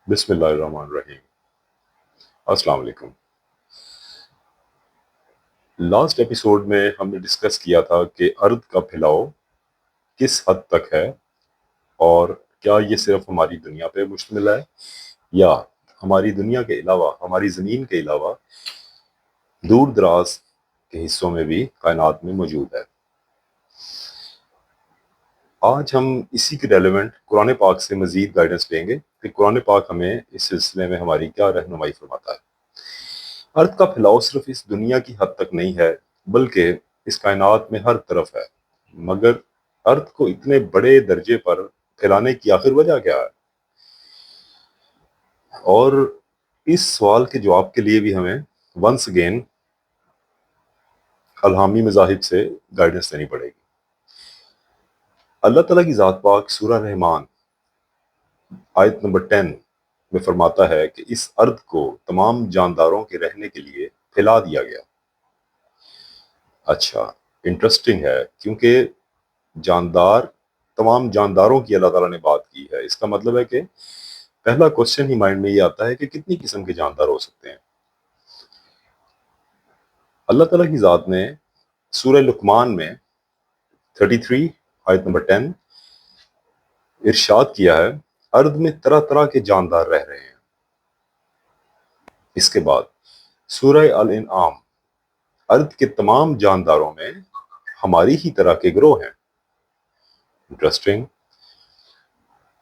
بسم اللہ الرحمن الرحیم۔ السلام علیکم۔ لاسٹ ایپیسوڈ میں ہم نے ڈسکس کیا تھا کہ ارض کا پھیلاؤ کس حد تک ہے، اور کیا یہ صرف ہماری دنیا پہ مشتمل ہے یا ہماری دنیا کے علاوہ، ہماری زمین کے علاوہ دور دراز کے حصوں میں بھی کائنات میں موجود ہے۔ آج ہم اسی کے ریلیونٹ قرآن پاک سے مزید گائیڈنس لیں گے کہ قرآن پاک ہمیں اس سلسلے میں ہماری کیا رہنمائی فرماتا ہے۔ ارض کا پھیلاؤ صرف اس دنیا کی حد تک نہیں ہے، بلکہ اس کائنات میں ہر طرف ہے۔ مگر ارض کو اتنے بڑے درجے پر پھیلانے کی آخر وجہ کیا ہے؟ اور اس سوال کے جواب کے لیے بھی ہمیں ونس اگین الہامی مذاہب سے گائیڈنس دینی پڑے گی۔ اللہ تعالیٰ کی ذات پاک سورہ رحمان آیت نمبر 10 میں فرماتا ہے کہ اس ارض کو تمام جانداروں کے رہنے کے لیے پھیلا دیا گیا۔ اچھا، انٹرسٹنگ ہے، کیونکہ تمام جانداروں کی اللہ تعالیٰ نے بات کی ہے۔ اس کا مطلب ہے کہ پہلا کوشچن ہی مائنڈ میں یہ آتا ہے کہ کتنی قسم کے جاندار ہو سکتے ہیں۔ اللہ تعالیٰ کی ذات نے سورہ لقمان میں 33 آیت نمبر 10 ارشاد کیا ہے، ارض میں طرح طرح کے جاندار رہ رہے ہیں۔ اس کے بعد سورہ الانعام، ارض کے تمام جانداروں میں ہماری ہی طرح کے گروہ ہیں۔ انٹرسٹنگ۔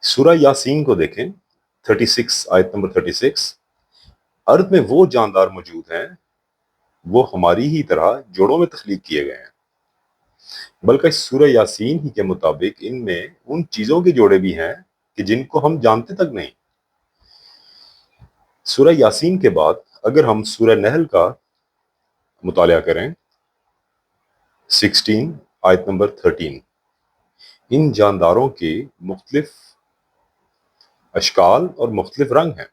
سورہ یاسین کو دیکھیں، 36 آیت نمبر 36، ارض میں وہ جاندار موجود ہیں وہ ہماری ہی طرح جوڑوں میں تخلیق کیے گئے ہیں، بلکہ سورہ یاسین ہی کے مطابق ان میں ان چیزوں کے جوڑے بھی ہیں کہ جن کو ہم جانتے تک نہیں۔ سورہ یاسین کے بعد اگر ہم سورہ نحل کا مطالعہ کریں، 16 آیت نمبر 13، ان جانداروں کے مختلف اشکال اور مختلف رنگ ہیں۔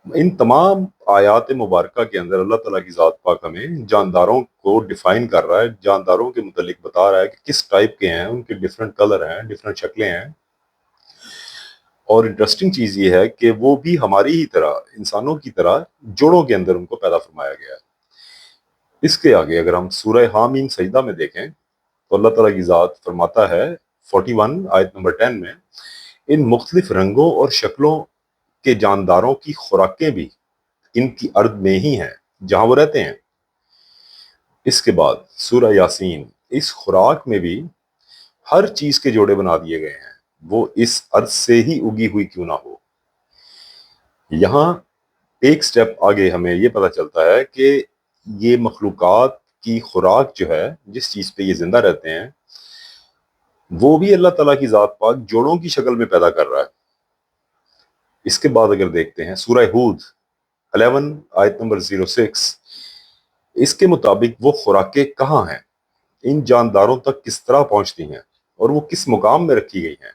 ان تمام آیات مبارکہ کے اندر اللہ تعالیٰ کی ذات پاک ہمیں جانداروں کو ڈیفائن کر رہا ہے، جانداروں کے متعلق بتا رہا ہے کہ کس ٹائپ کے ہیں، ان کے ڈیفرنٹ کلر ہیں، ڈیفرنٹ شکلیں ہیں۔ اور انٹرسٹنگ چیز یہ ہے کہ وہ بھی ہماری ہی طرح، انسانوں کی طرح جوڑوں کے اندر ان کو پیدا فرمایا گیا ہے۔ اس کے آگے اگر ہم سورہ حامیم سجدہ میں دیکھیں تو اللہ تعالیٰ کی ذات فرماتا ہے 41 آیت نمبر 10 میں، ان مختلف رنگوں اور شکلوں کے جانداروں کی خوراکیں بھی ان کی ارض میں ہی ہیں جہاں وہ رہتے ہیں۔ اس کے بعد سورہ یاسین، اس خوراک میں بھی ہر چیز کے جوڑے بنا دیے گئے ہیں، وہ اس ارض سے ہی اگی ہوئی کیوں نہ ہو۔ یہاں ایک سٹیپ آگے ہمیں یہ پتہ چلتا ہے کہ یہ مخلوقات کی خوراک جو ہے، جس چیز پہ یہ زندہ رہتے ہیں، وہ بھی اللہ تعالیٰ کی ذات پاک جوڑوں کی شکل میں پیدا کر رہا ہے۔ اس کے بعد اگر دیکھتے ہیں سورہ ہود 11 آیت نمبر 06، اس کے مطابق وہ خوراکیں کہاں ہیں، ان جانداروں تک کس طرح پہنچتی ہیں، اور وہ کس مقام میں رکھی گئی ہیں،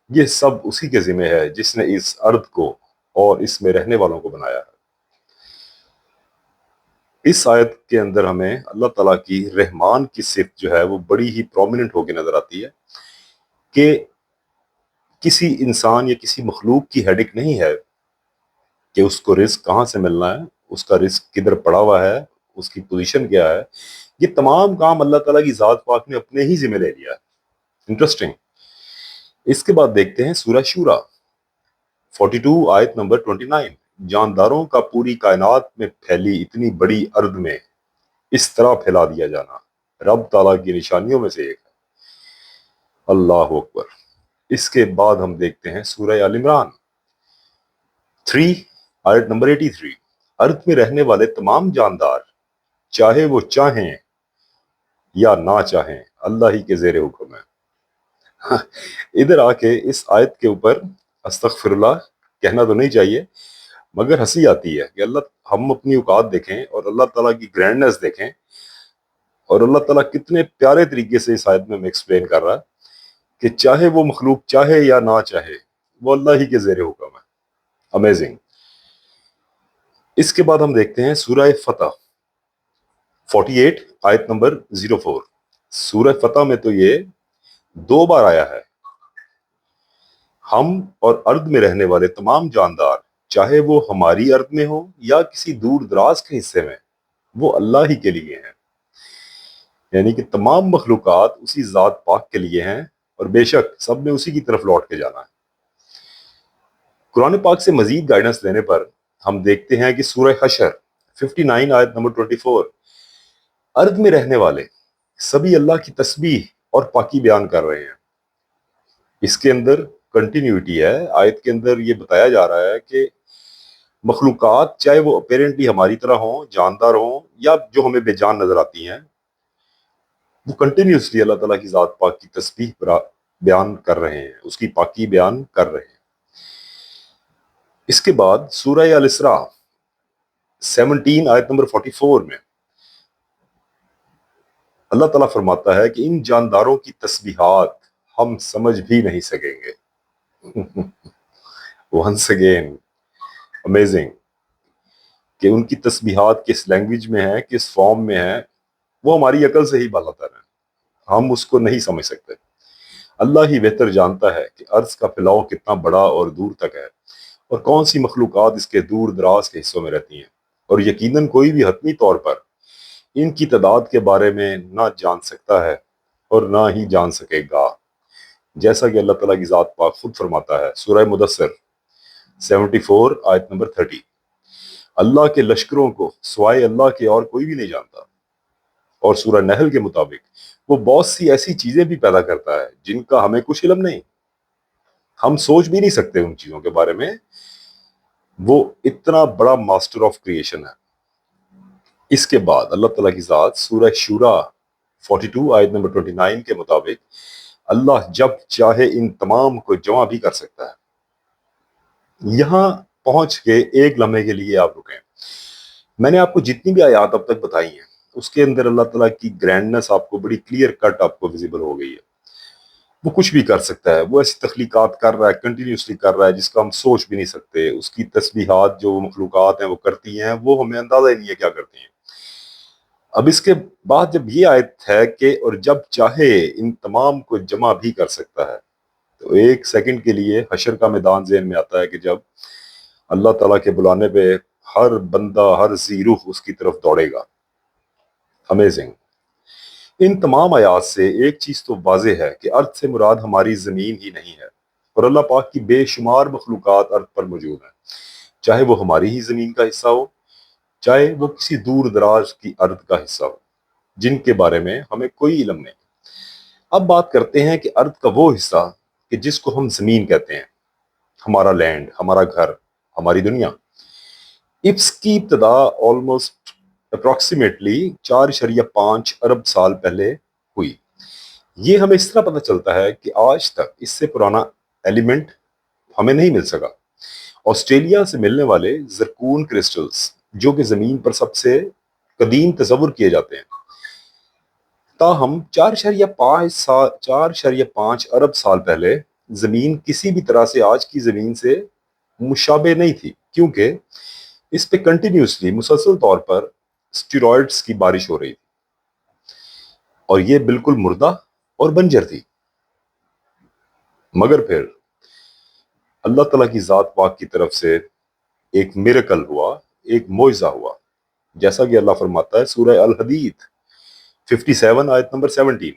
یہ سب اسی کے ذمہ ہے جس نے اس ارض کو اور اس میں رہنے والوں کو بنایا ہے۔ اس آیت کے اندر ہمیں اللہ تعالیٰ کی رحمان کی صفت جو ہے وہ بڑی ہی پرومیننٹ ہو کے نظر آتی ہے کہ کسی انسان یا کسی مخلوق کی ہیڈک نہیں ہے کہ اس کو رزق کہاں سے ملنا ہے، اس کا رزق کدھر پڑا ہوا ہے، اس کی پوزیشن کیا ہے۔ یہ تمام کام اللہ تعالیٰ کی ذات پاک نے اپنے ہی ذمہ لے لیا ہے۔ انٹرسٹنگ۔ اس کے بعد دیکھتے ہیں سورہ شورا 42 آیت نمبر 29، جانداروں کا پوری کائنات میں پھیلی اتنی بڑی ارض میں اس طرح پھیلا دیا جانا رب تعالیٰ کی نشانیوں میں سے ایک ہے۔ اللہ اکبر۔ اس کے بعد ہم دیکھتے ہیں سورہ آل عمران 3 آیت نمبر 83، ارض میں رہنے والے تمام جاندار چاہے وہ چاہیں یا نہ چاہیں اللہ ہی کے زیر حکم ہے۔ ادھر آ کے اس آیت کے اوپر استغفر اللہ کہنا تو نہیں چاہیے، مگر ہنسی آتی ہے کہ ہم اپنی اوقات دیکھیں اور اللہ تعالیٰ کی گرینڈنس دیکھیں، اور اللہ تعالیٰ کتنے پیارے طریقے سے اس آیت میں ہمیں ایکسپلین کر رہا ہے کہ چاہے وہ مخلوق چاہے یا نہ چاہے، وہ اللہ ہی کے زیر حکم ہے۔ امیزنگ۔ اس کے بعد ہم دیکھتے ہیں سورہ فتح 48 آیت نمبر 04۔ سورہ فتح میں تو یہ 2 بار آیا ہے، ہم اور ارض میں رہنے والے تمام جاندار، چاہے وہ ہماری ارض میں ہو یا کسی دور دراز کے حصے میں، وہ اللہ ہی کے لیے ہیں۔ یعنی کہ تمام مخلوقات اسی ذات پاک کے لیے ہیں، اور بے شک سب نے اسی کی طرف لوٹ کے جانا ہے۔ قرآن پاک سے مزید گائیڈنس لینے پر ہم دیکھتے ہیں کہ سورہ حشر 59 آیت نمبر 24، ارض میں رہنے والے سبھی اللہ کی تسبیح اور پاکی بیان کر رہے ہیں۔ اس کے اندر کنٹینیوٹی ہے، آیت کے اندر یہ بتایا جا رہا ہے کہ مخلوقات چاہے وہ اپیرنٹلی ہماری طرح ہوں، جاندار ہوں، یا جو ہمیں بے جان نظر آتی ہیں، وہ کنٹینیوسلی اللہ تعالیٰ کی ذات پاک کی تسبیح بیان کر رہے ہیں، اس کی پاکی بیان کر رہے ہیں۔ اس کے بعد سورہ الاسراء 17 آیت نمبر 44 میں اللہ تعالیٰ فرماتا ہے کہ ان جانداروں کی تسبیحات ہم سمجھ بھی نہیں سکیں گے۔ ونس اگین امیزنگ کہ ان کی تسبیحات کس لینگویج میں ہے، کس فارم میں ہے، وہ ہماری عقل سے ہی بالاتر ہے، ہم اس کو نہیں سمجھ سکتے۔ اللہ ہی بہتر جانتا ہے کہ ارض کا پھیلاؤ کتنا بڑا اور دور تک ہے، اور کون سی مخلوقات اس کے دور دراز کے حصوں میں رہتی ہیں، اور یقیناً کوئی بھی حتمی طور پر ان کی تعداد کے بارے میں نہ جان سکتا ہے اور نہ ہی جان سکے گا، جیسا کہ اللہ تعالیٰ کی ذات پاک خود فرماتا ہے سورہ مدثر 74 آیت نمبر 30، اللہ کے لشکروں کو سوائے اللہ کے اور کوئی بھی نہیں جانتا۔ اور سورہ نحل کے مطابق وہ بہت سی ایسی چیزیں بھی پیدا کرتا ہے جن کا ہمیں کچھ علم نہیں، ہم سوچ بھی نہیں سکتے ان چیزوں کے بارے میں، وہ اتنا بڑا ماسٹر آف کریشن ہے۔ اس کے بعد اللہ تعالیٰ کی ذات سورہ شورا 42 آیت نمبر 29 کے مطابق اللہ جب چاہے ان تمام کو جمع بھی کر سکتا ہے۔ یہاں پہنچ کے ایک لمحے کے لیے آپ رکیں۔ میں نے آپ کو جتنی بھی آیات اب تک بتائی ہیں، اس کے اندر اللہ تعالیٰ کی گرینڈنس آپ کو بڑی کلیئر کٹ آپ کو ویزیبل ہو گئی ہے۔ وہ کچھ بھی کر سکتا ہے، وہ ایسی تخلیقات کر رہا ہے، کنٹینیوسلی کر رہا ہے جس کا ہم سوچ بھی نہیں سکتے۔ اس کی تسبیحات جو مخلوقات ہیں وہ کرتی ہیں، وہ ہمیں اندازہ ہی نہیں ہے کیا کرتی ہیں۔ اب اس کے بعد جب یہ آیت ہے کہ اور جب چاہے ان تمام کو جمع بھی کر سکتا ہے، تو ایک سیکنڈ کے لیے حشر کا میدان ذہن میں آتا ہے کہ جب اللہ تعالیٰ کے بلانے پہ ہر بندہ، ہر ذی روح اس کی طرف دوڑے گا۔ امیزنگ۔ ان تمام آیات سے ایک چیز تو واضح ہے کہ ارض سے مراد ہماری زمین ہی نہیں ہے، اور اللہ پاک کی بے شمار مخلوقات ارض پر موجود ہیں، چاہے وہ ہماری ہی زمین کا حصہ ہو، چاہے وہ کسی دور دراز کی ارض کا حصہ ہو، جن کے بارے میں ہمیں کوئی علم نہیں۔ اب بات کرتے ہیں کہ ارض کا وہ حصہ کہ جس کو ہم زمین کہتے ہیں، ہمارا لینڈ، ہمارا گھر، ہماری دنیا۔ اس کی ابتدا آلموسٹ اپروکسیمیٹلی 4.5 ارب سال پہلے ہوئی۔ یہ ہمیں اس طرح پتہ چلتا ہے کہ آج تک اس سے پرانا ایلیمنٹ ہمیں نہیں مل سکا۔ آسٹریلیا سے ملنے والے زرکون کرسٹلز جو کہ زمین پر سب سے قدیم تصور کیے جاتے ہیں، تاہم 4.5 ارب سال پہلے زمین کسی بھی طرح سے آج کی زمین سے مشابہ نہیں تھی، کیونکہ اس پہ کنٹینیوسلی مسلسل طور پر اسٹیرائڈز کی بارش ہو رہی تھی، اور یہ بالکل مردہ اور بنجر تھی۔ مگر پھر اللہ تعالیٰ کی ذات پاک کی طرف سے ایک میریکل ہوا، ایک معجزہ ہوا، جیسا کہ اللہ فرماتا ہے سورہ الحدید 57 آیت نمبر 17،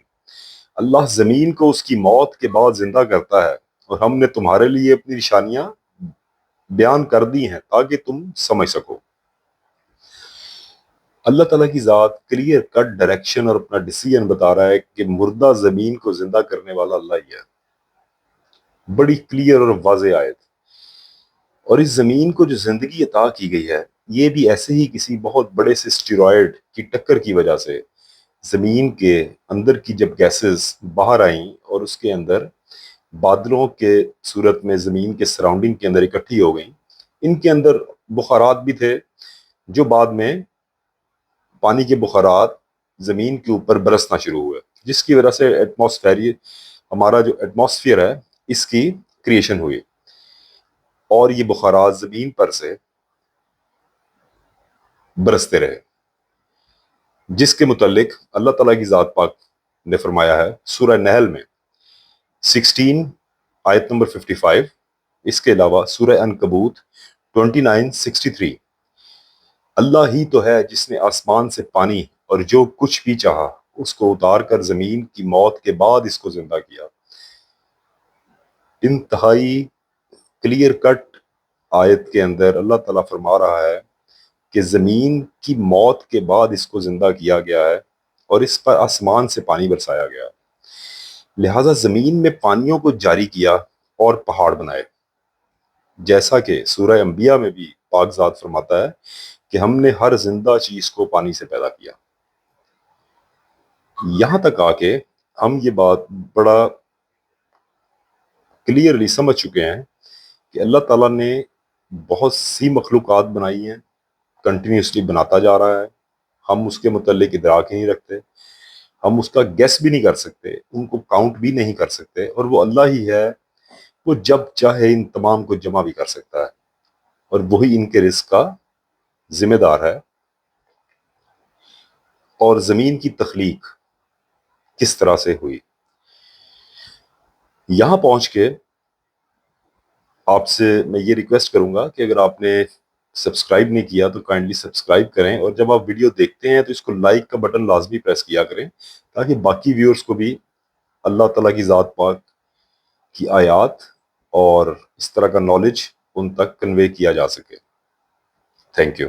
اللہ زمین کو اس کی موت کے بعد زندہ کرتا ہے، اور ہم نے تمہارے لیے اپنی نشانیاں بیان کر دی ہیں تاکہ تم سمجھ سکو۔ اللہ تعالیٰ کی ذات کلیئر کٹ ڈائریکشن اور اپنا ڈیسیژن بتا رہا ہے کہ مردہ زمین کو زندہ کرنے والا اللہ ہی ہے۔ بڑی کلیئر اور واضح آیت۔ اور اس زمین کو جو زندگی عطا کی گئی ہے، یہ بھی ایسے ہی کسی بہت بڑے سے اسٹیرائڈ کی ٹکر کی وجہ سے زمین کے اندر کی جب گیسز باہر آئیں اور اس کے اندر بادلوں کے صورت میں زمین کے سراؤنڈنگ کے اندر اکٹھی ہو گئیں، ان کے اندر بخارات بھی تھے جو بعد میں پانی کے بخارات زمین کے اوپر برسنا شروع ہوئے، جس کی وجہ سے ہمارا جو ایٹماسفیئر ہے اس کی کریشن ہوئی، اور یہ بخارات زمین پر سے برستے رہے، جس کے متعلق اللہ تعالیٰ کی ذات پاک نے فرمایا ہے سورہ نحل میں 16 آیت نمبر 55، اس کے علاوہ سورہ عنکبوت 29:63، اللہ ہی تو ہے جس نے آسمان سے پانی اور جو کچھ بھی چاہا اس کو اتار کر زمین کی موت کے بعد اس کو زندہ کیا۔ انتہائی کلیئر کٹ آیت کے اندر اللہ تعالیٰ فرما رہا ہے کہ زمین کی موت کے بعد اس کو زندہ کیا گیا ہے اور اس پر آسمان سے پانی برسایا گیا، لہٰذا زمین میں پانیوں کو جاری کیا اور پہاڑ بنائے، جیسا کہ سورہ انبیاء میں بھی پاک ذات فرماتا ہے کہ ہم نے ہر زندہ چیز کو پانی سے پیدا کیا۔ یہاں تک آ کے ہم یہ بات بڑا کلیئرلی سمجھ چکے ہیں کہ اللہ تعالیٰ نے بہت سی مخلوقات بنائی ہیں، کنٹینیوسلی بناتا جا رہا ہے، ہم اس کے متعلق ادراک ہی نہیں رکھتے، ہم اس کا گیس بھی نہیں کر سکتے، ان کو کاؤنٹ بھی نہیں کر سکتے، اور وہ اللہ ہی ہے، وہ جب چاہے ان تمام کو جمع بھی کر سکتا ہے، اور وہی ان کے رزق کا ذمہ دار ہے۔ اور زمین کی تخلیق کس طرح سے ہوئی، یہاں پہنچ کے آپ سے میں یہ ریکویسٹ کروں گا کہ اگر آپ نے سبسکرائب نہیں کیا تو کائنڈلی سبسکرائب کریں، اور جب آپ ویڈیو دیکھتے ہیں تو اس کو لائک کا بٹن لازمی پریس کیا کریں تاکہ باقی ویورز کو بھی اللہ تعالیٰ کی ذات پاک کی آیات اور اس طرح کا نالج ان تک کنوے کیا جا سکے۔ Thank you.